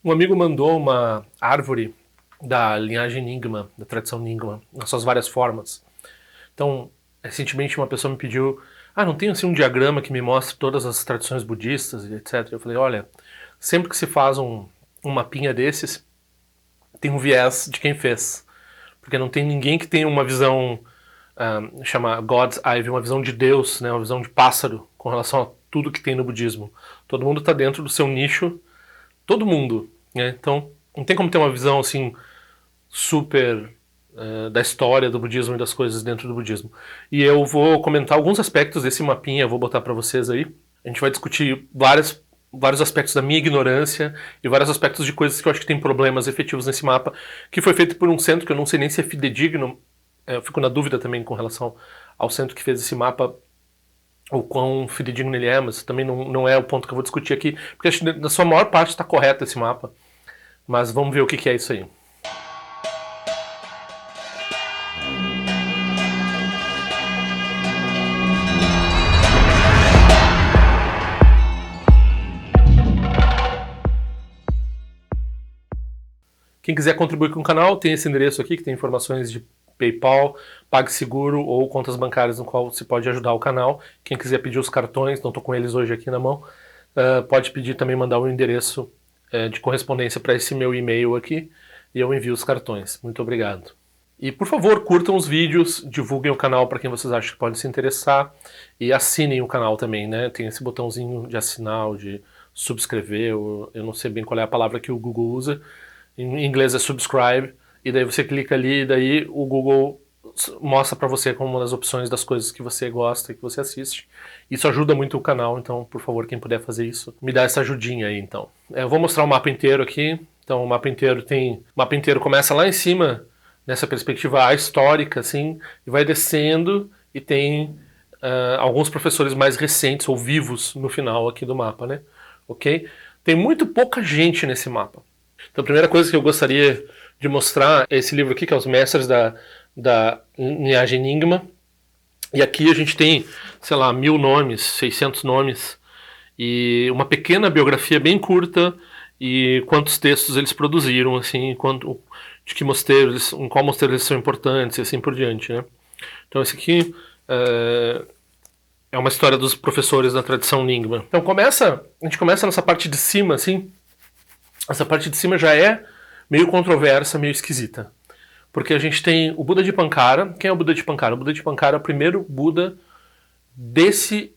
Um amigo mandou uma árvore da linhagem Nyingma, da tradição Nyingma, nas suas várias formas. Então, recentemente uma pessoa me pediu, não tem assim um diagrama que me mostre todas as tradições budistas, etc. Eu falei, olha, sempre que se faz um mapinha desses, tem um viés de quem fez. Porque não tem ninguém que tenha uma visão, chama God's Eye, uma visão de Deus, né, uma visão de pássaro com relação a tudo que tem no budismo. Todo mundo está dentro do seu nicho, todo mundo, né? Então, não tem como ter uma visão assim super da história do budismo e das coisas dentro do budismo. E eu vou comentar alguns aspectos desse mapinha, eu vou botar para vocês aí. A gente vai discutir vários aspectos da minha ignorância e vários aspectos de coisas que eu acho que tem problemas efetivos nesse mapa, que foi feito por um centro que eu não sei nem se é fidedigno, eu fico na dúvida também com relação ao centro que fez esse mapa, o quão fidedigno ele é, mas também não é o ponto que eu vou discutir aqui, porque acho que na sua maior parte está correto esse mapa, mas vamos ver o que é isso aí. Quem quiser contribuir com o canal, tem esse endereço aqui, que tem informações de PayPal, PagSeguro ou contas bancárias no qual se pode ajudar o canal. Quem quiser pedir os cartões, não estou com eles hoje aqui na mão, pode pedir também, mandar um endereço de correspondência para esse meu e-mail aqui e eu envio os cartões. Muito obrigado. E por favor, curtam os vídeos, divulguem o canal para quem vocês acham que pode se interessar e assinem o canal também, né? Tem esse botãozinho de assinar, de subscrever, eu não sei bem qual é a palavra que o Google usa. Em inglês é subscribe, e daí você clica ali e daí o Google mostra para você como uma das opções das coisas que você gosta e que você assiste. Isso ajuda muito o canal, então por favor, quem puder fazer isso, me dá essa ajudinha aí então. Eu vou mostrar o mapa inteiro aqui. Então o mapa inteiro começa lá em cima, nessa perspectiva histórica, assim, e vai descendo e tem alguns professores mais recentes ou vivos no final aqui do mapa, né? Ok? Tem muito pouca gente nesse mapa. Então a primeira coisa que eu gostaria de mostrar é esse livro aqui, que é Os Mestres da Linhagem Nyingma. E aqui a gente tem, sei lá, 1000 nomes, 600 nomes, e uma pequena biografia bem curta, e quantos textos eles produziram, assim, de que mosteiros, em qual mosteiro eles são importantes, e assim por diante, né? Então esse aqui é uma história dos professores da tradição Nyingma. Então a gente começa nessa parte de cima, assim. Essa parte de cima já é meio controversa, meio esquisita. Porque a gente tem o Buda de Pankara. Quem é o Buda de Pankara? O Buda de Pankara é o primeiro Buda desse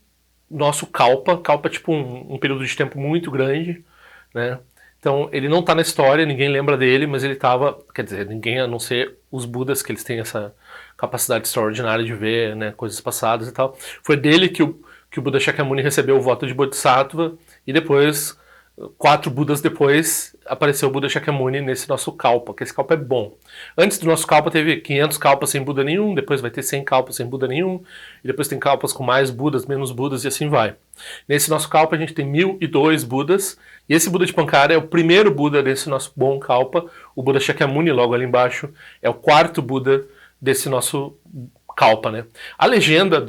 nosso Kalpa. Kalpa é tipo um período de tempo muito grande, né? Então ele não está na história, ninguém lembra dele, mas ele estava, quer dizer, ninguém a não ser os Budas, que eles têm essa capacidade extraordinária de ver, né, coisas passadas e tal. Foi dele que o Buda Shakyamuni recebeu o voto de Bodhisattva e depois, 4 Budas depois, apareceu o Buda Shakyamuni nesse nosso Kalpa, que esse Kalpa é bom. Antes do nosso Kalpa teve 500 Kalpas sem Buda nenhum, depois vai ter 100 Kalpas sem Buda nenhum, e depois tem Kalpas com mais Budas, menos Budas, e assim vai. Nesse nosso Kalpa a gente tem 1002 Budas, e esse Buda de Pankara é o primeiro Buda desse nosso bom Kalpa. O Buda Shakyamuni, logo ali embaixo, é o 4º Buda desse nosso Kalpa, né? A legenda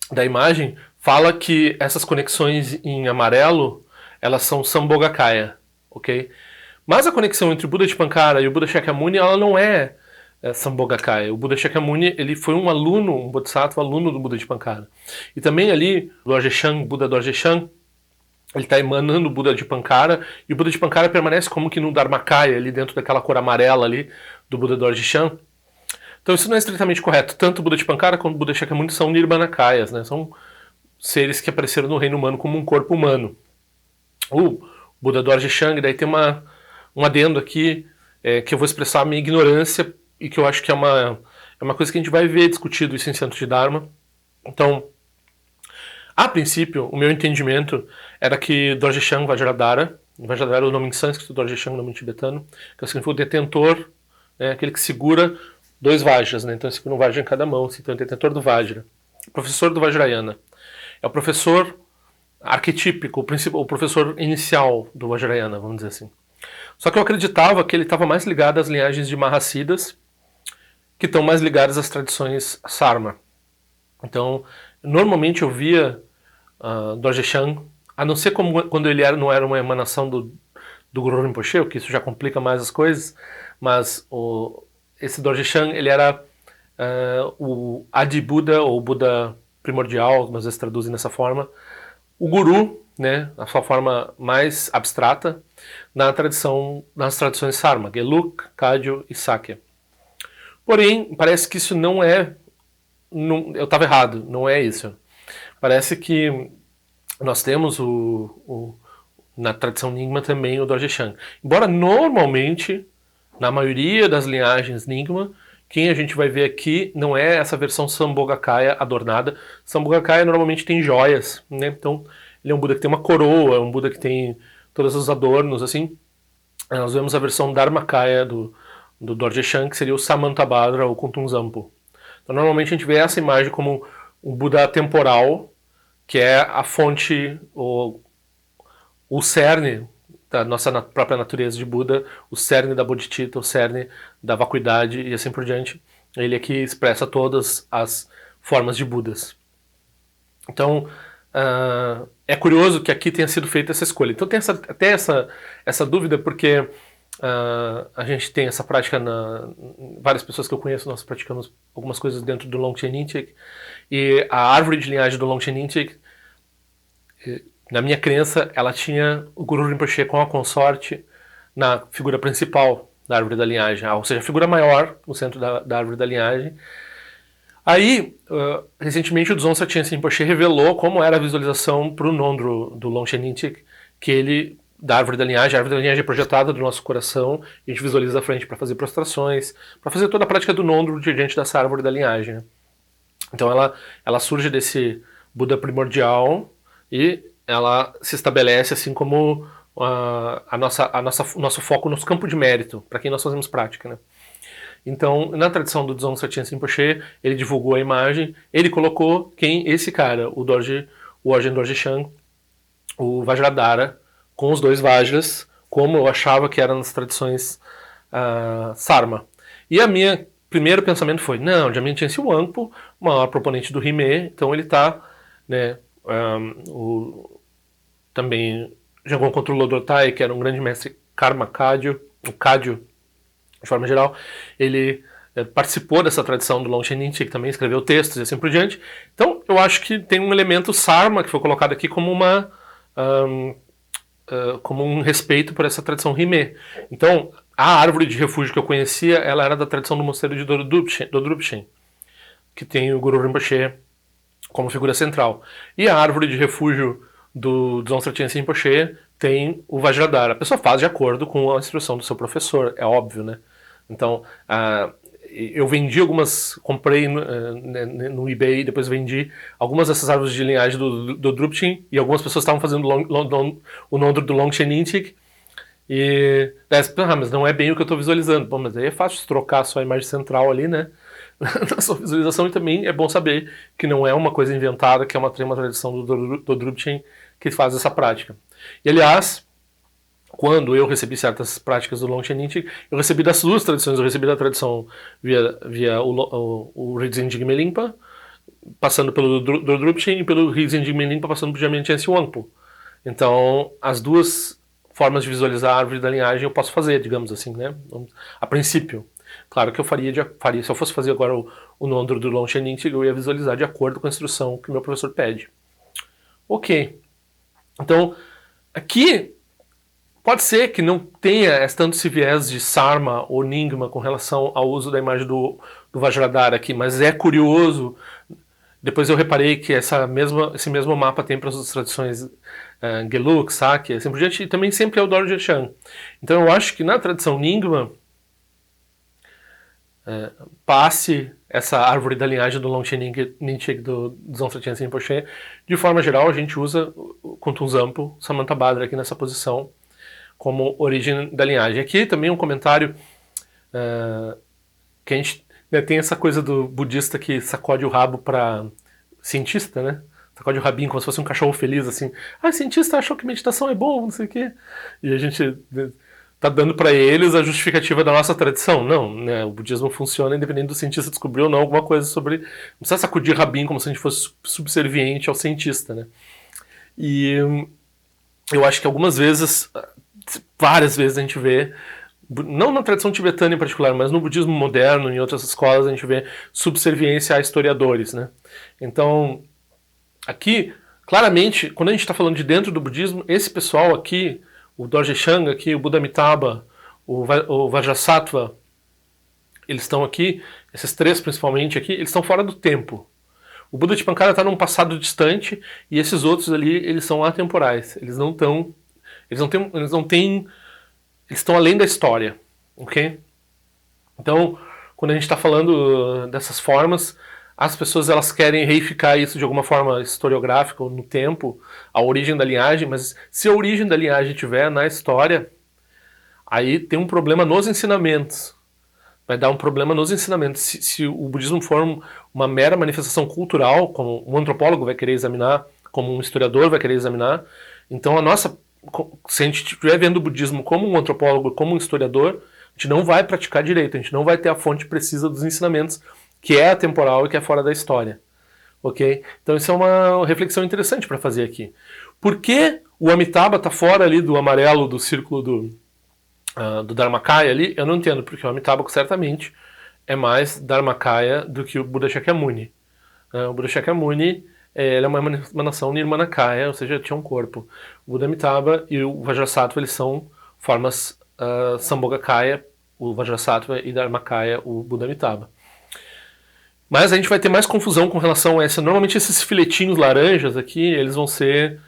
da imagem fala que essas conexões em amarelo elas são Sambhogakaya, ok? Mas a conexão entre o Buda de Pankara e o Buda Shakyamuni, ela não é Sambhogakaya. O Buda Shakyamuni, ele foi um aluno, um Bodhisattva aluno do Buda de Pankara. E também ali, Dorje-chan, Buda Dorje-chan, ele está emanando o Buda de Pankara, e o Buda de Pankara permanece como que no Dharmakaya, ali dentro daquela cor amarela ali, do Buda Dorje-chan. Então isso não é estritamente correto. Tanto o Buda de Pankara quanto o Buda Shakyamuni são Nirmanakayas, né? São seres que apareceram no reino humano como um corpo humano. O Buda Dorje-chan, daí tem um adendo aqui que eu vou expressar a minha ignorância e que eu acho que é uma coisa que a gente vai ver discutido isso em Centro de Dharma. Então, a princípio, o meu entendimento era que Dorje-chan Vajradhara é o nome em sânscrito, Dorje-chan é o nome em tibetano, que significa o detentor, né, aquele que segura 2 Vajras, né? Então segura um Vajra em cada mão, então é o detentor do Vajra. O professor do Vajrayana. É o professor arquetípico, o professor inicial do Vajrayana, vamos dizer assim. Só que eu acreditava que ele estava mais ligado às linhagens de Mahasiddhas, que estão mais ligadas às tradições Sarma. Então, normalmente eu via Dorje-chan, a não ser quando ele não era uma emanação do Guru Rinpoche, o que isso já complica mais as coisas, mas esse Dorje Shang, ele era o Adi Buda, ou Buda primordial, algumas vezes traduzem dessa forma, o guru, né, a sua forma mais abstrata, nas tradições Sarma, Geluk, Kagyu e Sakya. Porém, parece que isso não é... eu estava errado, não é isso. Parece que nós temos na tradição Nyingma também o Dorje Shang. Embora normalmente, na maioria das linhagens Nyingma, quem a gente vai ver aqui não é essa versão Sambhogakaya adornada. Sambhogakaya normalmente tem joias, né? Então ele é um Buda que tem uma coroa, é um Buda que tem todos os adornos, assim. Nós vemos a versão Dharmakaya do Dorje Shang, que seria o Samantabhadra ou Kuntunzampo. Então normalmente a gente vê essa imagem como um Buda temporal, que é a fonte, o cerne da nossa própria natureza de Buda, o cerne da Bodhicitta, o cerne da vacuidade e assim por diante. Ele aqui expressa todas as formas de Budas. Então, é curioso que aqui tenha sido feita essa escolha. Então tem até essa dúvida, porque a gente tem essa prática, várias pessoas que eu conheço, nós praticamos algumas coisas dentro do Longchen Nyingtik, e a árvore de linhagem do Longchen Nyingtik, na minha crença, ela tinha o Guru Rinpoche com a consorte na figura principal da árvore da linhagem, ou seja, a figura maior no centro da árvore da linhagem. Aí, recentemente, o Dzongsa Chense Rinpoche revelou como era a visualização para o Nondro do Longchen Nyingtik, que ele, da árvore da linhagem, a árvore da linhagem é projetada do nosso coração, e a gente visualiza a frente para fazer prostrações, para fazer toda a prática do Nondro diante dessa árvore da linhagem, né? Então ela surge desse Buda primordial e ela se estabelece assim como o nosso foco no campo de mérito, para quem nós fazemos prática, né? Então, na tradição do Dzongsa Chense Rinpoche, ele divulgou a imagem, ele colocou esse cara, o Orgen Dorje Shang, o Vajradhara, com os dois Vajras, como eu achava que era nas tradições Sarma. E a minha primeiro pensamento foi, não, Jamyen Chense Wangpo, o maior proponente do Rime, então ele está, né, também Jamgon Kongtrul Lodrotai, que era um grande mestre Karma Kagyu, o Kagyu, de forma geral, ele participou dessa tradição do Longchen Nyingtik, que também escreveu textos e assim por diante. Então, eu acho que tem um elemento Sarma que foi colocado aqui como como um respeito por essa tradição Rime. Então, a árvore de refúgio que eu conhecia, ela era da tradição do mosteiro de Dodrupchen, que tem o Guru Rinpoche como figura central. E a árvore de refúgio do Dzongsa Chense Rinpoche tem o Vajradhara. A pessoa faz de acordo com a instrução do seu professor, é óbvio, né? Então, eu vendi comprei no eBay, depois vendi algumas dessas árvores de linhagem do Drupchen, e algumas pessoas estavam fazendo o Nondro do Longchen Nyingtik, e mas não é bem o que eu estou visualizando. Bom, mas aí é fácil trocar só a imagem central ali, né? Na sua visualização, e também é bom saber que não é uma coisa inventada, que é uma tradição do Drupchen que faz essa prática. E aliás, quando eu recebi certas práticas do Longchen Nyingtik, eu recebi das duas tradições. Eu recebi da tradição via o Rinzin Jigme Limpa, passando pelo Drupchen, e pelo Rinzin Jigme Limpa, passando por Jamyen Chense Wangpo. Então, as duas formas de visualizar a árvore da linhagem eu posso fazer, digamos assim, né? A princípio. Claro que eu faria, se eu fosse fazer agora o Nondro do Longchen Nyingtik, eu ia visualizar de acordo com a instrução que o meu professor pede. Ok. Então, aqui, pode ser que não tenha tanto esse viés de Sarma ou Nyingma com relação ao uso da imagem do Vajradhara aqui, mas é curioso. Depois eu reparei que esse mesmo mapa tem para as outras tradições Geluk, Sakya, assim por diante, e também sempre é o Dorje Shang. Então eu acho que na tradição Nyingma, passe essa árvore da linhagem do Longchen Nyingtik do Dzongsa Chense Rinpoche. De forma geral, a gente usa o Kuntunzampo, Samantabhadra aqui nessa posição como origem da linhagem. Aqui também um comentário que a gente tem essa coisa do budista que sacode o rabo para cientista, né? Sacode o rabinho como se fosse um cachorro feliz, assim. Cientista achou que meditação é bom, não sei o quê. E a gente tá dando para eles a justificativa da nossa tradição. Não, né? O budismo funciona independente do cientista descobrir ou não alguma coisa sobre... Não precisa sacudir rabinho como se a gente fosse subserviente ao cientista, né? E eu acho que algumas vezes várias vezes a gente vê, não na tradição tibetana em particular, mas no budismo moderno, em outras escolas, a gente vê subserviência a historiadores, né? Então, aqui, claramente, quando a gente está falando de dentro do budismo, esse pessoal aqui, o Dorje Shanga aqui, o Buda Amitabha, o Vajrasattva, eles estão aqui, esses três principalmente aqui, eles estão fora do tempo. O Buda de Pankara está num passado distante e esses outros ali, eles são atemporais. Eles estão além da história, ok? Então, quando a gente está falando dessas formas, as pessoas elas querem reificar isso de alguma forma historiográfica ou no tempo, a origem da linhagem, mas se a origem da linhagem estiver na história, aí tem um problema nos ensinamentos. Vai dar um problema nos ensinamentos. Se o budismo for uma mera manifestação cultural, como um antropólogo vai querer examinar, como um historiador vai querer examinar, então se a gente estiver vendo o budismo como um antropólogo, como um historiador, a gente não vai praticar direito, a gente não vai ter a fonte precisa dos ensinamentos, que é atemporal e que é fora da história. Ok? Então isso é uma reflexão interessante para fazer aqui. Por que o Amitabha está fora ali do amarelo do círculo do Dharmakaya ali? Eu não entendo, porque o Amitabha certamente é mais Dharmakaya do que o Buda Shakyamuni. O Buda Shakyamuni ele é uma emanação Nirmanakaya, ou seja, tinha um corpo. O Buda Amitabha e o Vajrasattva eles são formas Sambhogakaya, o Vajrasattva, e Dharmakaya, o Buda Amitabha. Mas a gente vai ter mais confusão com relação a essa. Normalmente esses filetinhos laranjas aqui, eles vão ser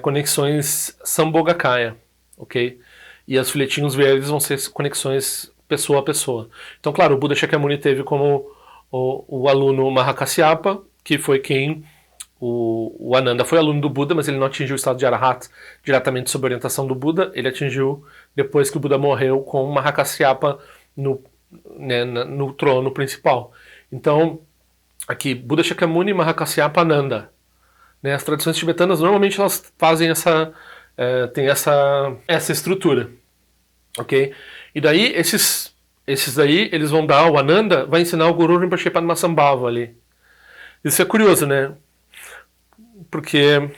conexões Sambhogakaya, ok? E os filetinhos verdes vão ser conexões pessoa a pessoa. Então, claro, o Buda Shakyamuni teve como o aluno Mahakasyapa, que foi quem... O Ananda foi aluno do Buda, mas ele não atingiu o estado de Arahat diretamente sob a orientação do Buda. Ele atingiu depois que o Buda morreu com Mahakasyapa no trono principal. Então, aqui, Buda Shakyamuni, Mahakasyapa, Ananda. As tradições tibetanas, normalmente, elas fazem tem essa estrutura. Ok? E daí, esses daí, eles vão dar, o Ananda vai ensinar o Guru Rinpoche Padmasambhava ali. Isso é curioso, né? Porque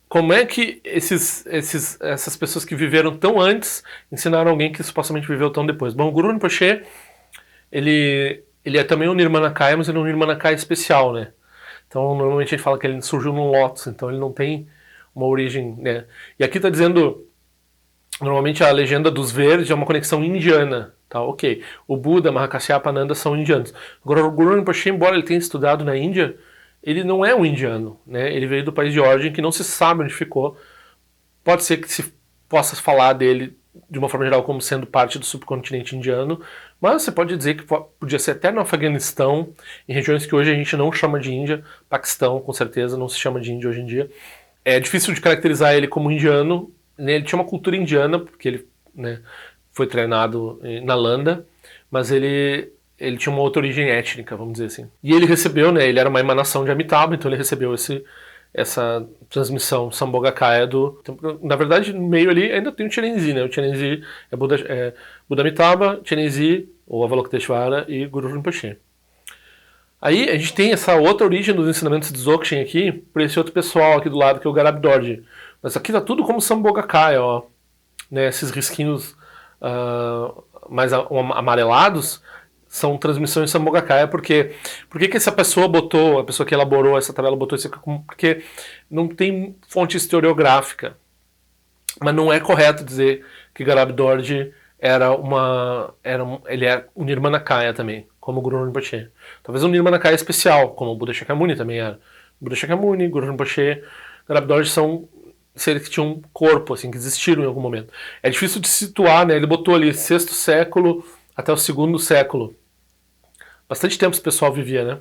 como é que essas pessoas que viveram tão antes ensinaram alguém que supostamente viveu tão depois? Bom, o Guru Rinpoche, ele é também um Nirmanakaya, mas ele é um Nirmanakaya especial, né? Então, normalmente a gente fala que ele surgiu num lótus, então ele não tem uma origem, né? E aqui está dizendo, normalmente a legenda dos verdes é uma conexão indiana, tá? Ok. O Buda, Mahakasyapa, Ananda são indianos. Agora, o Guru Rinpoche, embora ele tenha estudado na Índia, ele não é um indiano, né? Ele veio do país de origem que não se sabe onde ficou. Pode ser que se possa falar dele de uma forma geral como sendo parte do subcontinente indiano, mas você pode dizer que podia ser até no Afeganistão, em regiões que hoje a gente não chama de Índia. Paquistão, com certeza, não se chama de Índia hoje em dia. É difícil de caracterizar ele como indiano, né? Ele tinha uma cultura indiana, porque ele, né, foi treinado na Nalanda, mas ele tinha uma outra origem étnica, vamos dizer assim. E ele recebeu, né, ele era uma emanação de Amitabha, então ele recebeu essa transmissão Sambhogakaya na verdade, no meio ali ainda tem o Chenenzi, né? O Chenenzi é Buda Amitabha, Chenenzi, ou Avalokiteshvara, e Guru Rinpoche. Aí a gente tem essa outra origem dos ensinamentos de Dzogchen aqui, por esse outro pessoal aqui do lado, que é o Garab Dorje. Mas aqui tá tudo como Sambhogakaya, ó. Né, esses risquinhos mais amarelados são transmissões Sambhogakaya, porque por que essa pessoa botou, a pessoa que elaborou essa tabela botou isso aqui? Porque não tem fonte historiográfica. Mas não é correto dizer que Garab Dorje ele é um Nirmanakaya também, como o Guru Rinpoche. Talvez um Nirmanakaya especial, como o Buda Shakyamuni também era. Buda Shakyamuni, Guru Rinpoche, Garab Dorje são seres que tinham um corpo, assim, que existiram em algum momento. É difícil de situar, né? Ele botou ali 6º século até o 2º século. Bastante tempo esse pessoal vivia, né?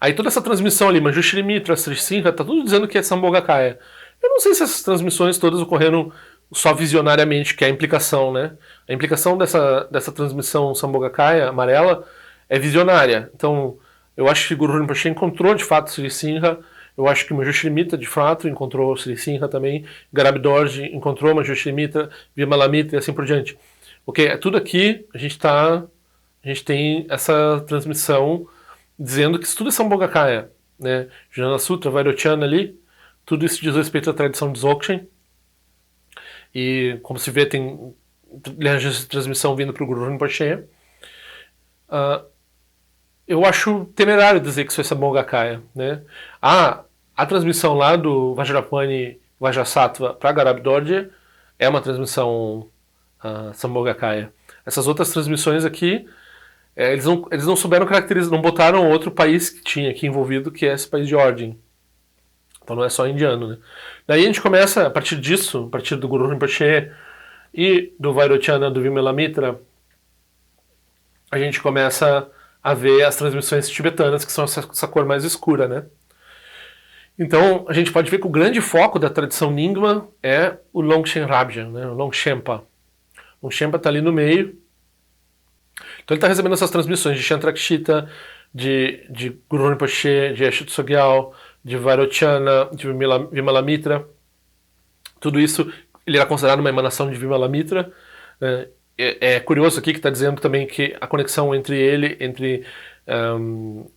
Aí toda essa transmissão ali, Manjushri Mitra, Sri Singha, tá tudo dizendo que é Sambhogakaya. Eu não sei se essas transmissões todas ocorreram só visionariamente, que é a implicação, né? A implicação dessa transmissão Sambhogakaya amarela é visionária. Então, eu acho que Guru Rinpoche encontrou de fato Sri Singha, eu acho que Manjushri Mitra de fato encontrou Sri Singha também, Garab Dorje encontrou Manjushri Mitra, Vimala Mitra e assim por diante. Ok, é tudo aqui, a gente tem essa transmissão dizendo que isso tudo é Sambhogakaya, né? Jnana Sutra, Vairochana ali, tudo isso diz respeito à tradição de Dzogchen. e como se vê tem linhagens de transmissão vindo para o Guru Rinpoche. Eu acho temerário dizer que isso é Sambhogakaya, né? A transmissão lá do Vajrapani Vajrasattva para Garab Dorje é uma transmissão Sambhogakaya. Essas outras transmissões aqui, eles não souberam caracterizar, não botaram outro país que tinha aqui envolvido, que é esse país de origem. Então não é só indiano, né? Daí a gente começa, a partir disso, a partir do Guru Rinpoche e do Vairochana, do Vimala Mitra, a gente começa a ver as transmissões tibetanas, que são essa cor mais escura, né? Então, a gente pode ver que o grande foco da tradição Nyingma é o Longshen Rabjan, né? O Longshenpa. O Longshenpa está ali no meio. Então ele está recebendo essas transmissões de Shantrakshita, de Guru Rinpoche, de Eshe Tsogyal, de Vairochana, de Vimala Mitra. Tudo isso, ele era considerado uma emanação de Vimala Mitra. É curioso aqui que está dizendo também que a conexão entre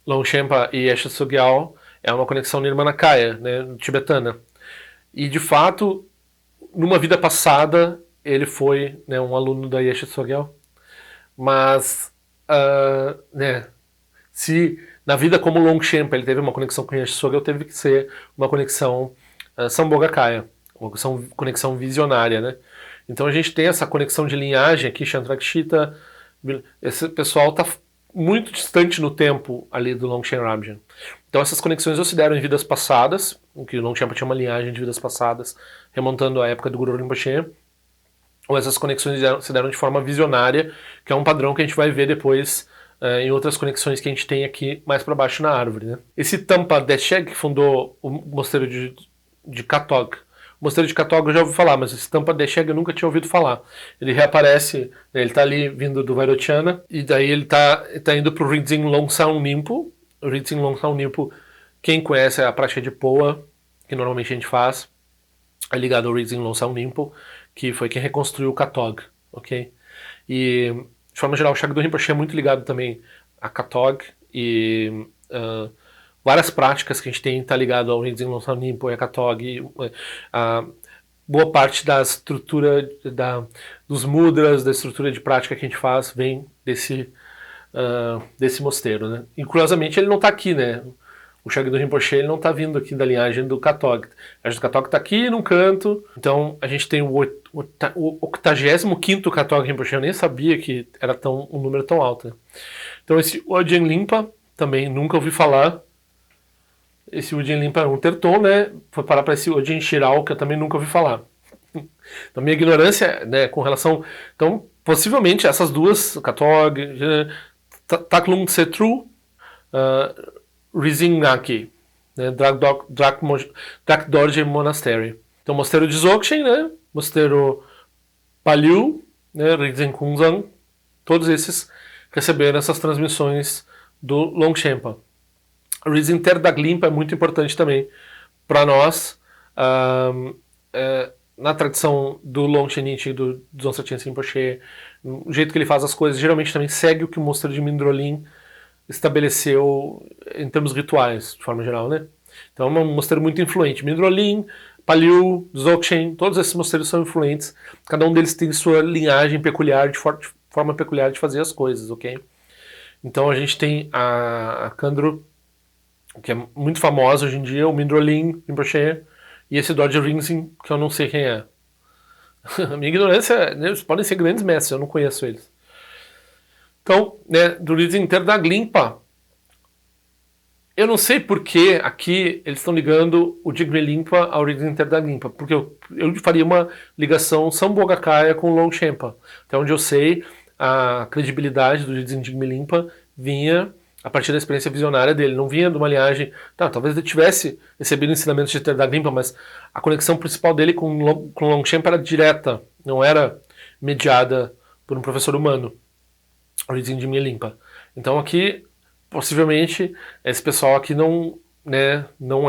Longshenpa e Eshe Tsogyal é uma conexão Nirmanakaya, né, tibetana. E de fato, numa vida passada, ele foi, né, um aluno da Eshe Tsogyal. Mas, né, se na vida como Longshenpa ele teve uma conexão com Eshe Tsogyal, teve que ser uma conexão Sambhogakaya, uma conexão visionária, né? Então a gente tem essa conexão de linhagem aqui, Shantrakshita, esse pessoal está muito distante no tempo ali do Longshen Rabjan. Então essas conexões ou se deram em vidas passadas, em que o Longshenpa tinha uma linhagem de vidas passadas, remontando à época do Guru Rinpoche, ou essas conexões se deram de forma visionária, que é um padrão que a gente vai ver depois em outras conexões que a gente tem aqui mais para baixo na árvore, né? Esse Tampa Desheg, que fundou o mosteiro de Katog. O mosteiro de Katog eu já ouvi falar, mas esse Tampa Desheg eu nunca tinha ouvido falar. Ele reaparece, né, ele está ali vindo do Vairochana, e daí ele tá indo para o Rinzing Longsan Nimpo. O Rinzing Longsan Nimpo, quem conhece a prática de Poa, que normalmente a gente faz, é ligado ao Rinzing Longsan Nimpo, que foi quem reconstruiu o Katog, ok? E, de forma geral, o Shagdo Rinpoche é muito ligado também a Katog, e várias práticas que a gente tem está ligado ao Rinzing Longsan Nimpo e a Katog, boa parte da estrutura dos mudras, da estrutura de prática que a gente faz, vem desse mosteiro, né? E, curiosamente, ele não está aqui, né? O Shagdo Rinpoche ele não está vindo aqui da linhagem do Katog. A linhagem do Katog está aqui num canto. Então a gente tem o 85º Katog Rinpoche. Eu nem sabia que era um número tão alto, né? Então esse Ojen Limpa também nunca ouvi falar. Esse Ojen Limpa é um terton, né? Foi parar para esse Ojen Shiral, que eu também nunca ouvi falar. Então minha ignorância, né, com relação... Então possivelmente essas duas, Katog, Taklung Setru, Rizingaki, né, Drak Dorje Monastery. Então, mosteiro de Dzogchen, né, mosteiro Paliu, né, Rinzing, todos esses receberam essas transmissões do Longshenpa. Rinzing Terdaglimpa é muito importante também para nós. Na tradição do Longshen Nichi, do Dzongsa Chensen Rinpoche, o jeito que ele faz as coisas geralmente também segue o que o mosteiro de Mindrolim estabeleceu em termos rituais, de forma geral, né? Então é um mosteiro muito influente. Mindrolim, Paliu, Dzogchen, todos esses mosteiros são influentes. Cada um deles tem sua linhagem peculiar, de forma peculiar de fazer as coisas, ok? Então a gente tem a Khandro, que é muito famosa hoje em dia, o Mindrolim Rinpoche, e esse Dorje Rinzing, que eu não sei quem é. A minha ignorância, né, eles podem ser grandes mestres, eu não conheço eles. Então, né, do Rinzing Terdaglimpa, eu não sei por que aqui eles estão ligando o Jigme Limpa ao Rinzing Terdaglimpa, porque eu faria uma ligação Sambhogakaya com o Longshenpa. Até onde eu sei, a credibilidade do Rinzing Jigme Limpa vinha a partir da experiência visionária dele, não vinha de uma linhagem... talvez ele tivesse recebido ensinamentos de Terdaglimpa, mas a conexão principal dele com o Longshenpa era direta, não era mediada por um professor humano. Rinzing Jigme Limpa. Então aqui, possivelmente, esse pessoal aqui não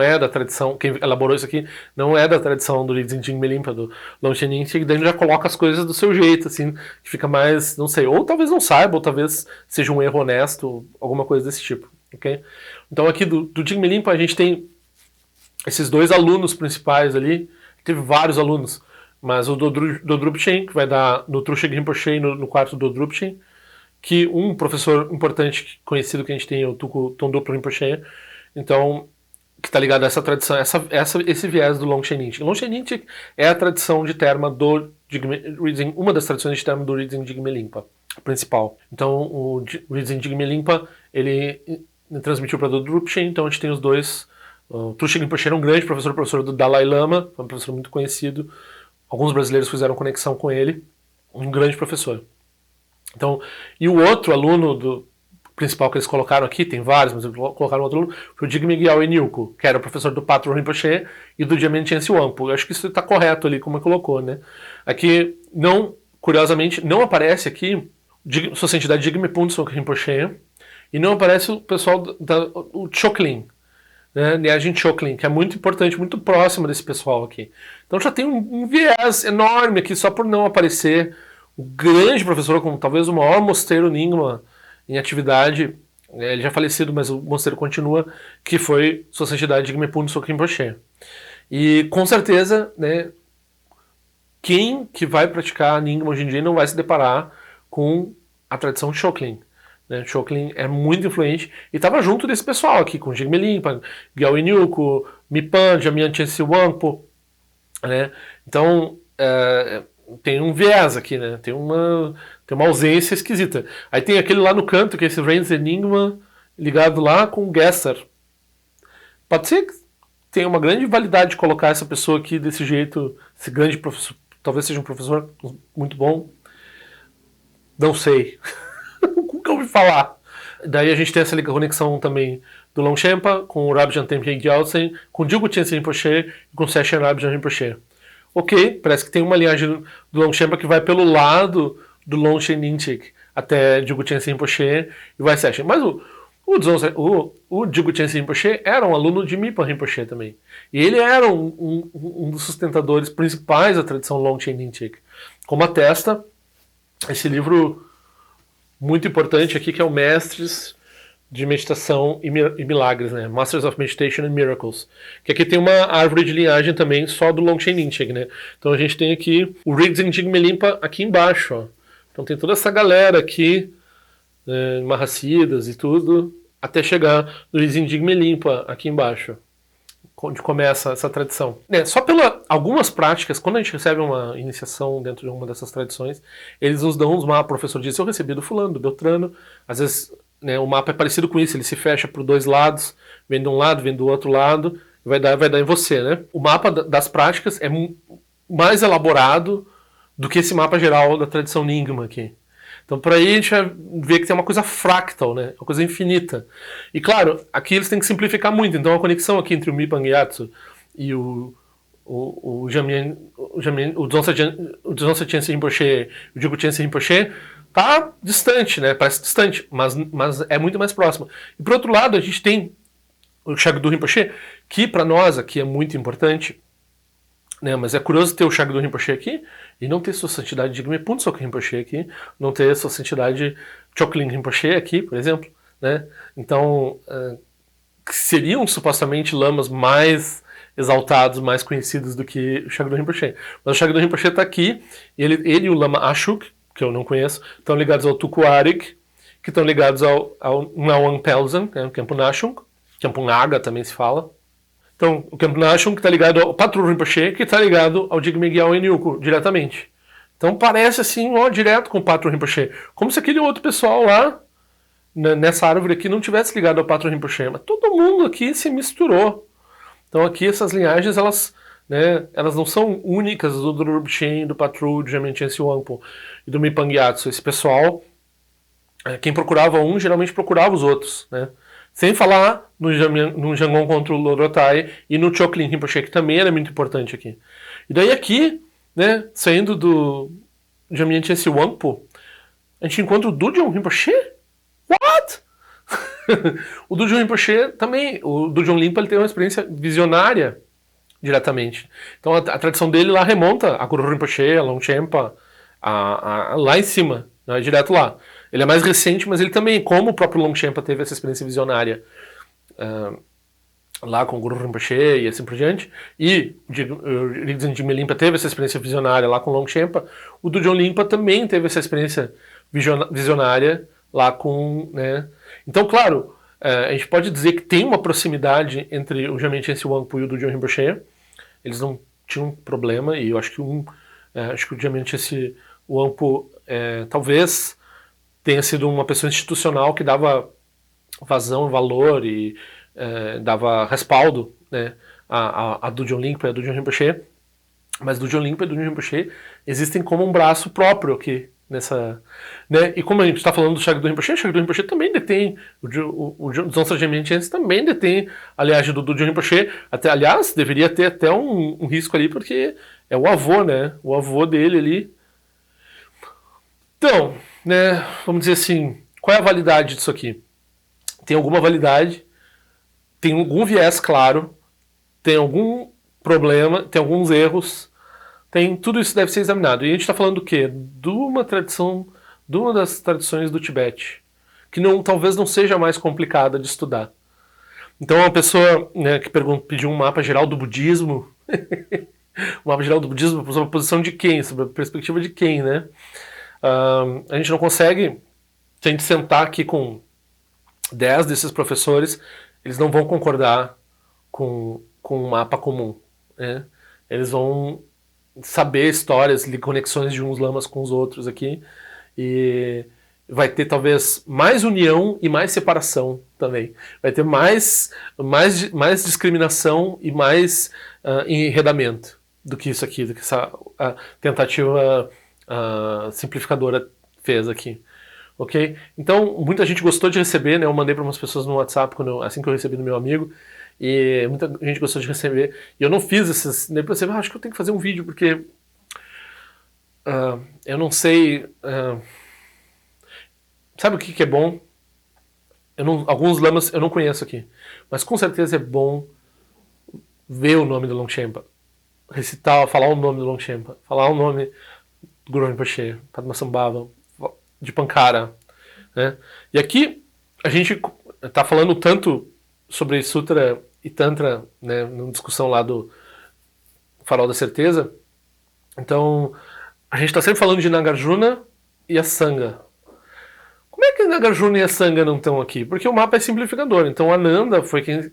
é da tradição, quem elaborou isso aqui não é da tradição do Rinzing Jigme Limpa, do Longshen Nichi, que daí já coloca as coisas do seu jeito, assim, que fica mais, não sei, ou talvez não saiba, ou talvez seja um erro honesto, alguma coisa desse tipo, ok? Então aqui do Jigme Limpa a gente tem esses dois alunos principais ali, teve vários alunos, Mas o Dodrupchen, que vai dar no Trungchen Rinpoche e no quarto Dodrupchen, que um professor importante, conhecido que a gente tem, o Tuku Tonduplo Rinpoche, então, que está ligado a essa tradição, esse viés do Longchen Nyingtik. Longchen Nyingtik é a tradição de terma do Rizin, uma das tradições de terma do Rizin Jigme Limpa, a principal. Então, o Rizin Jigme Limpa, ele transmitiu para o Dodrupchen, então a gente tem os dois. O Trungchen Rinpoche era um grande professor do Dalai Lama, foi um professor muito conhecido. Alguns brasileiros fizeram conexão com ele, um grande professor. Então, e o outro aluno do principal que eles colocaram aqui, tem vários, mas eles colocaram outro aluno, foi o Jigme Gyaltsen Nyuku, que era o professor do Patro Rinpoche e do Jamyen Chense Wangpo. Eu acho que isso está correto ali, como colocou, né? Aqui, curiosamente, não aparece aqui sua santidade Jigme Phuntsok Rinpoche e não aparece o pessoal o Choklin, né, Nyajin Choklin, que é muito importante, muito próximo desse pessoal aqui. Então já tem um viés enorme aqui, só por não aparecer o grande professor, como talvez o maior mosteiro Nyingma em atividade, ele já é falecido, mas o mosteiro continua, que foi Sua Santidade Jigme Phuntsok Rinpoche. E com certeza, né, quem que vai praticar Nyingma hoje em dia não vai se deparar com a tradição Choklin. Choklin é muito influente e estava junto desse pessoal aqui, com Jigme Limpa, Gyaltsen Nyuku, Mipan, Jamyen Chense Wangpo, né? Então, tem um viés aqui, né? Tem uma ausência esquisita. Aí tem aquele lá no canto, que é esse Reins Enigma, ligado lá com o Gesser. Pode ser que tenha uma grande validade de colocar essa pessoa aqui desse jeito, esse grande professor, talvez seja um professor muito bom, não sei. Nunca ouvi falar. Daí a gente tem essa conexão também do Longchenpa com o Rabjan Tempe Gyaltsen, com Dilgo Chense Rinpoche e com Seshen Rabjan Rinpoche. Ok, parece que tem uma linhagem do Longchenpa que vai pelo lado do Longchen Nyingtik até Dilgo Chense Rinpoche e vai Seshen. Mas o Dilgo Chense Rinpoche era um aluno de Mipan Rinpoche também. E ele era um dos sustentadores principais da tradição Longchen Nyingtik. Como atesta esse livro muito importante aqui, que é o Mestres de Meditação e Milagres, né? Masters of Meditation and Miracles. Que aqui tem uma árvore de linhagem também só do Longchen Nyingtik, né? Então a gente tem aqui o Rizin Jigme Limpa aqui embaixo, ó. Então tem toda essa galera aqui, Mahasiddhas e tudo, até chegar no Rizin Jigme Limpa aqui embaixo, onde começa essa tradição. Só pelas algumas práticas, quando a gente recebe uma iniciação dentro de uma dessas tradições, eles nos dão uns mapas. O professor diz, eu recebi do fulano, do Beltrano. Às vezes, né, o mapa é parecido com isso, ele se fecha por dois lados, vem de um lado, vem do outro lado, e vai dar em você, né? O mapa das práticas é mais elaborado do que esse mapa geral da tradição Nyingma aqui. Então, por aí a gente vai ver que tem uma coisa fractal, né? Uma coisa infinita. E, claro, aqui eles têm que simplificar muito. Então, a conexão aqui entre o Mipan Gyatso e o Dzongsa Chense Rinpoche e o Dilgo Chense Rinpoche tá distante, né? Parece distante, mas é muito mais próximo. E, por outro lado, a gente tem o Shagdu Rinpoche, que para nós aqui é muito importante, né, mas é curioso ter o Shagdu Rinpoche aqui e não ter sua santidade Jigme Phuntsok Rinpoche aqui, não ter sua santidade Choklin Rinpoche aqui, por exemplo, né? Então, seriam supostamente lamas mais exaltados, mais conhecidos do que o Shagdu Rinpoche. Mas o Shagdu Rinpoche está aqui, e ele e o Lama Ashok, que eu não conheço, estão ligados ao Tuku Arik, que estão ligados ao Ngawang Pelzan, né, o Khenpo Nashung, Khenpo Naga também se fala. Então, o Khenpo Nashung que está ligado ao Patru Rinpoche, que está ligado ao Jigme Gyaltsen Nyuku, diretamente. Então parece assim, direto com o Patru Rinpoche. Como se aquele outro pessoal lá, nessa árvore aqui, não tivesse ligado ao Patru Rinpoche. Mas todo mundo aqui se misturou. Então aqui essas linhagens, elas não são únicas do Dodrupchen, do Patru, do Jamyen Chense Wangpo e do Mipan Gyatso. Esse pessoal, quem procurava um, geralmente procurava os outros, né? Sem falar no Jangon contra o Lorotai e no Choklin Rinpoche, que também era muito importante aqui. E daí aqui, né, saindo do Jamyen Chense Wangpo, a gente encontra o Dudjom Rinpoche? What? O Dudjom Rinpoche também, o Dudjom Limpa, ele tem uma experiência visionária diretamente. Então a tradição dele lá remonta a Guru Rinpoche, a Longchenpa, lá em cima, né, direto lá. Ele é mais recente, mas ele também, como o próprio Longchenpa teve essa experiência visionária lá com o Guru Rinpoche e assim por diante, e o Rigdzin Jigme Limpa teve essa experiência visionária lá com o Longchenpa, o Dudjom Limpa também teve essa experiência visionária lá com, né? Então, claro, a gente pode dizer que tem uma proximidade entre o Jamyen Chense Wangpo e o Dudjom Rinpoche. Eles não tinham problema, e eu acho que o Jamyen Chense Wangpo talvez tenha sido uma pessoa institucional que dava vazão, valor e dava respaldo, né, a Dudjom Limpa e a Dudjom Rinpoche, mas Dudjom Limpa e Dudjom Rinpoche existem como um braço próprio aqui nessa, né? E como a gente está falando do Shagdu Rinpoche também detém, o Dzongsa Jamyen Chense também detém a linhagem do Dudjom Rinpoche, aliás, deveria ter até um risco ali, porque é o avô, né? O avô dele ali. Então, né, vamos dizer assim, qual é a validade disso aqui? Tem alguma validade, tem algum viés claro, tem algum problema, tem alguns erros, tudo isso deve ser examinado. E a gente está falando do quê? De uma das tradições do Tibete, que talvez não seja mais complicada de estudar. Então uma pessoa, né, que pediu um mapa geral do budismo, um mapa geral do budismo sobre a posição de quem, sobre a perspectiva de quem, né? A gente não consegue, se a gente sentar aqui com 10 desses professores, eles não vão concordar com um mapa comum, né? Eles vão saber histórias, conexões de uns lamas com os outros aqui, e vai ter talvez mais união e mais separação também. Vai ter mais discriminação e mais enredamento do que isso aqui, do que essa tentativa simplificadora fez aqui. Ok? Então, muita gente gostou de receber, né? Eu mandei para umas pessoas no WhatsApp assim que eu recebi do meu amigo, e muita gente gostou de receber. E eu não fiz esses. Depois eu pensei, acho que eu tenho que fazer um vídeo, porque eu não sei. Sabe o que é bom? Alguns lamas eu não conheço aqui, mas com certeza é bom ver o nome do Longchenpa, recitar, falar o nome do Longchenpa, falar o nome do Guru Rinpoche, Padmasambhava, de Pankara, né? E aqui a gente está falando tanto sobre Sutra e Tantra, né, numa discussão lá do Farol da Certeza. Então a gente está sempre falando de Nagarjuna e a Sangha. Como é que a Nagarjuna e a Sangha não estão aqui? Porque o mapa é simplificador. Então Ananda foi quem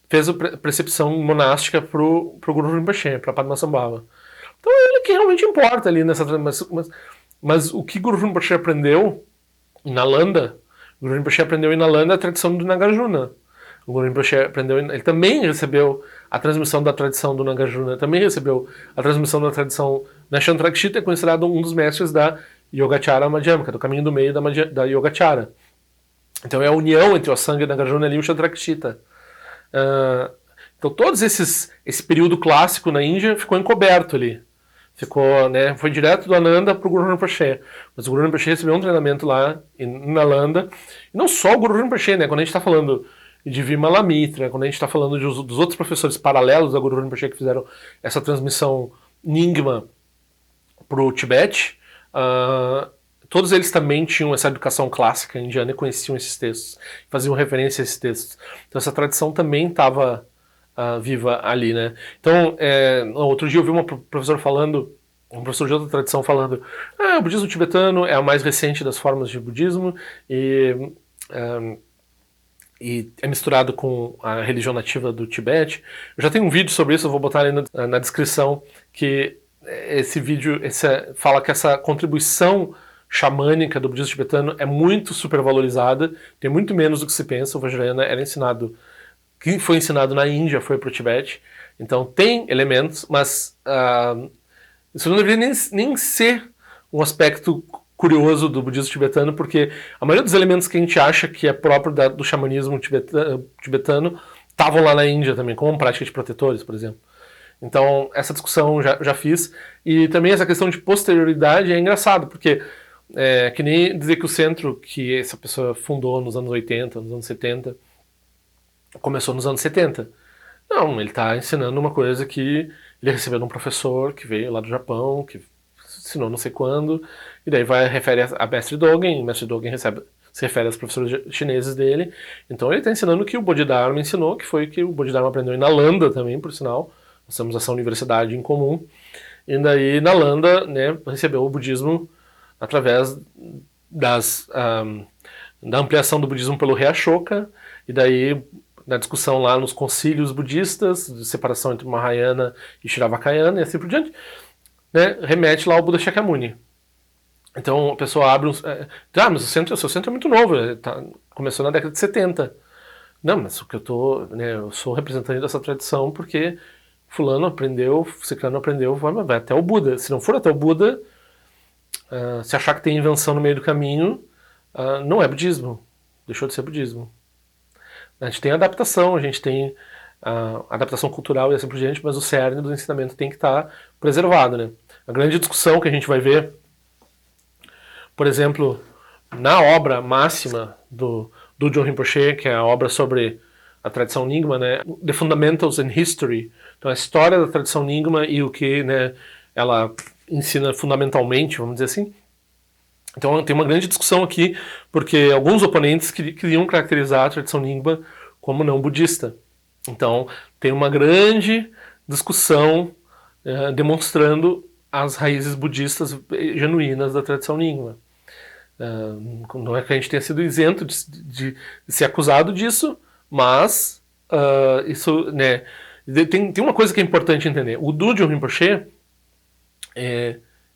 fez a precepção monástica pro Guru Rinpoche, para Padmasambhava. Então ele que realmente importa ali nessa. Mas o que Guru Rinpoche aprendeu em Nalanda, o Guru Rinpoche aprendeu em Nalanda a tradição do Nagarjuna. O Guru Rinpoche ele também recebeu a transmissão da tradição do Nagarjuna, também recebeu a transmissão da tradição. Shantrakshita é considerado um dos mestres da Yogacara Madhyamaka, do caminho do meio da Yogacara. Então é a união entre o Sangha e o Nagarjuna ali, o Shantrakshita. Então esse período clássico na Índia ficou encoberto ali. Ficou, né, foi direto do Ananda para o Guru Rinpoche. Mas o Guru Rinpoche recebeu um treinamento lá em Nalanda. E não só o Guru Rinpoche, né? Quando a gente está falando de Vimalamitra, quando a gente está falando dos outros professores paralelos da Guru Rinpoche que fizeram essa transmissão Nyingma para o Tibete, todos eles também tinham essa educação clássica indiana e conheciam esses textos, faziam referência a esses textos. Então essa tradição também estava viva ali, né? Então, outro dia eu vi uma professora falando, um professor de outra tradição falando, o budismo tibetano é a mais recente das formas de budismo e é misturado com a religião nativa do Tibete. Eu já tenho um vídeo sobre isso, eu vou botar ali na descrição, que esse vídeo fala que essa contribuição xamânica do budismo tibetano é muito supervalorizada, tem muito menos do que se pensa. O Vajrayana era ensinado, que foi ensinado na Índia, foi para o Tibete. Então tem elementos, mas isso não deveria nem ser um aspecto curioso do budismo tibetano, porque a maioria dos elementos que a gente acha que é próprio do xamanismo tibetano estavam lá na Índia também, como prática de protetores, por exemplo. Então essa discussão já fiz. E também essa questão de posterioridade é engraçado, porque que nem dizer que o centro que essa pessoa fundou nos anos 80, nos anos 70, começou nos anos 70. Não, ele está ensinando uma coisa que ele recebeu de um professor que veio lá do Japão, que ensinou não sei quando, e daí refere a Mestre Dogen, e Mestre Dogen se refere aos professores chineses dele. Então ele está ensinando o que o Bodhidharma ensinou, que foi o que o Bodhidharma aprendeu em Nalanda também, por sinal. Nós temos essa universidade em comum. E daí Nalanda, né, recebeu o budismo através da ampliação do budismo pelo rei Ashoka, e daí na discussão lá nos concílios budistas, de separação entre Mahayana e Shiravakayana e assim por diante, né, remete lá ao Buda Shakyamuni. Então a pessoa abre mas o seu centro é muito novo, começou na década de 70. Não, mas o que eu sou representante dessa tradição porque fulano aprendeu, ciclano aprendeu, vai até o Buda. Se não for até o Buda, se achar que tem invenção no meio do caminho, não é budismo, deixou de ser budismo. A gente tem adaptação, a gente tem adaptação cultural e assim por diante, mas o cerne do ensinamento tem que estar preservado, né? A grande discussão que a gente vai ver, por exemplo, na obra máxima do John Rinpoche, que é a obra sobre a tradição Nyingma, né? The Fundamentals and History, então a história da tradição Nyingma e o que, né, ela ensina fundamentalmente, vamos dizer assim. Então tem uma grande discussão aqui, porque alguns oponentes queriam caracterizar a tradição Nyingma como não budista. Então tem uma grande discussão demonstrando as raízes budistas genuínas da tradição Nyingma. Não é que a gente tenha sido isento de ser acusado disso, mas isso, né, tem uma coisa que é importante entender. O John Rinpoche,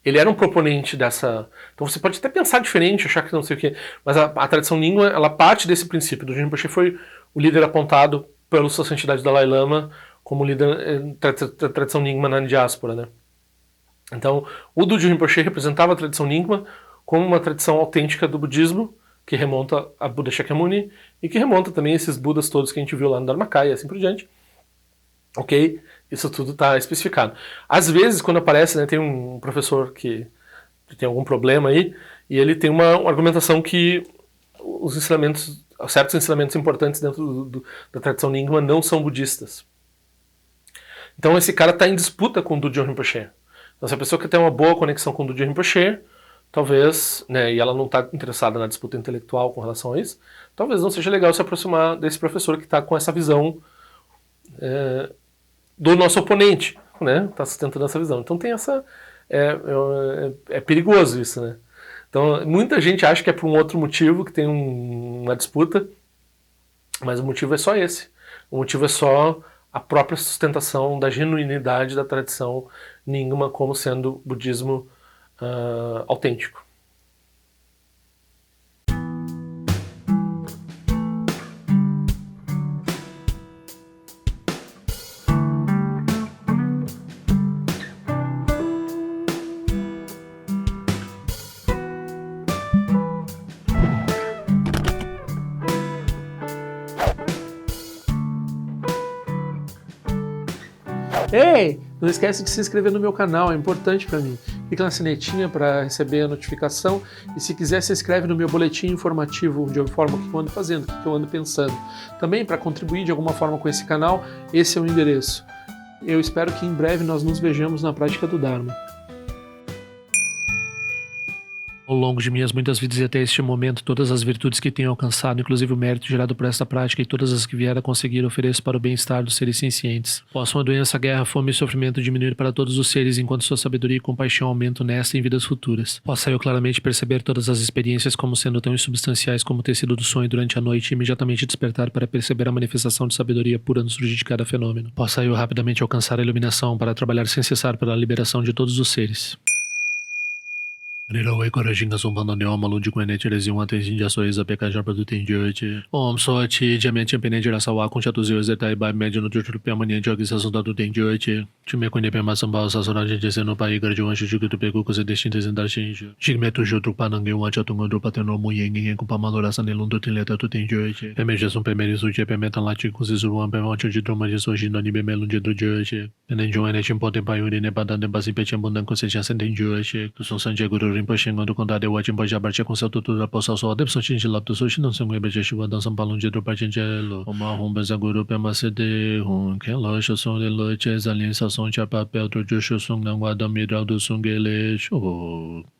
ele era um proponente dessa... Então você pode até pensar diferente, achar que não sei o quê, mas a tradição Nyingma, ela parte desse princípio. O John Rinpoche foi o líder apontado pela Sua Santidade Dalai Lama como líder da tradição Nyingma na diáspora, né? Então, o John Rinpoche representava a tradição Nyingma como uma tradição autêntica do budismo, que remonta a Buda Shakyamuni, e que remonta também esses Budas todos que a gente viu lá no Dharmakaya e assim por diante. Ok? Isso tudo está especificado. Às vezes, quando aparece, né, tem um professor que tem algum problema aí, e ele tem uma argumentação que os ensinamentos, certos ensinamentos importantes dentro da tradição Nyingma não são budistas. Então esse cara está em disputa com o John Rinpoche. Então se a pessoa quer ter uma boa conexão com o John Rinpoche, talvez, né, e ela não está interessada na disputa intelectual com relação a isso, talvez não seja legal se aproximar desse professor que está com essa visão do nosso oponente, né? Está sustentando essa visão. Então tem essa... É perigoso isso, né? Então muita gente acha que é por um outro motivo que tem uma disputa, mas o motivo é só esse. O motivo é só a própria sustentação da genuinidade da tradição Nyingma como sendo budismo autêntico. Ei, não esquece de se inscrever no meu canal, é importante para mim. Clica na sinetinha para receber a notificação e se quiser se inscreve no meu boletim informativo onde eu informo o que eu ando fazendo, o que eu ando pensando. Também para contribuir de alguma forma com esse canal, esse é o endereço. Eu espero que em breve nós nos vejamos na prática do Dharma. Ao longo de minhas muitas vidas e até este momento, todas as virtudes que tenho alcançado, inclusive o mérito gerado por esta prática e todas as que vier a conseguir, ofereço para o bem-estar dos seres sencientes. Possam a doença, guerra, fome e sofrimento diminuir para todos os seres, enquanto sua sabedoria e compaixão aumentam nesta e em vidas futuras. Possa eu claramente perceber todas as experiências como sendo tão insubstanciais como o tecido do sonho durante a noite e imediatamente despertar para perceber a manifestação de sabedoria pura no surgir de cada fenômeno. Possa eu rapidamente alcançar a iluminação para trabalhar sem cessar pela liberação de todos os seres. Nirawe Korajinga Sumpano Neoma Lundi Kwene Tirezi Wante Jinja Soiza Peka Jarpa do Tenjote. Om Sochi, Diamante Penente Rasawa com Chatuzio Zetai Bai Médio no Jutru Piamani Jogi Sasunda do Tenjote. Time Kwene Pema Sambal Sasorage Dizendo Pai Gardiwan Shujuku do Pegu Kose Destintes em Darshinjo. Jigmetu Jutru Panangue Wachatungo do Pateno Muyeng com Pamalora Sanelun Tileta do Tenjote. Pemeja Sum Pemerisu Je Pemetan Lati com Zizuan Pemancho de Droma de Soji no Nibe Melunde do Jote. Nenjon Ene Chimpote Payuri Nebadan de Basipecham Bundan com Sejan Sentenjote. Tu Son Sanje Guru Rinpoche do condado de Wachimbo Jabarche com seu tutor da poça só Debson Chinchilap do Sushi não se mueve de chuva dançam palunde do Pachingelo uma rumba zaguru pema cede hun que loja som de loja alien sa som cha papel do jusho sung não guarda miral do sungele show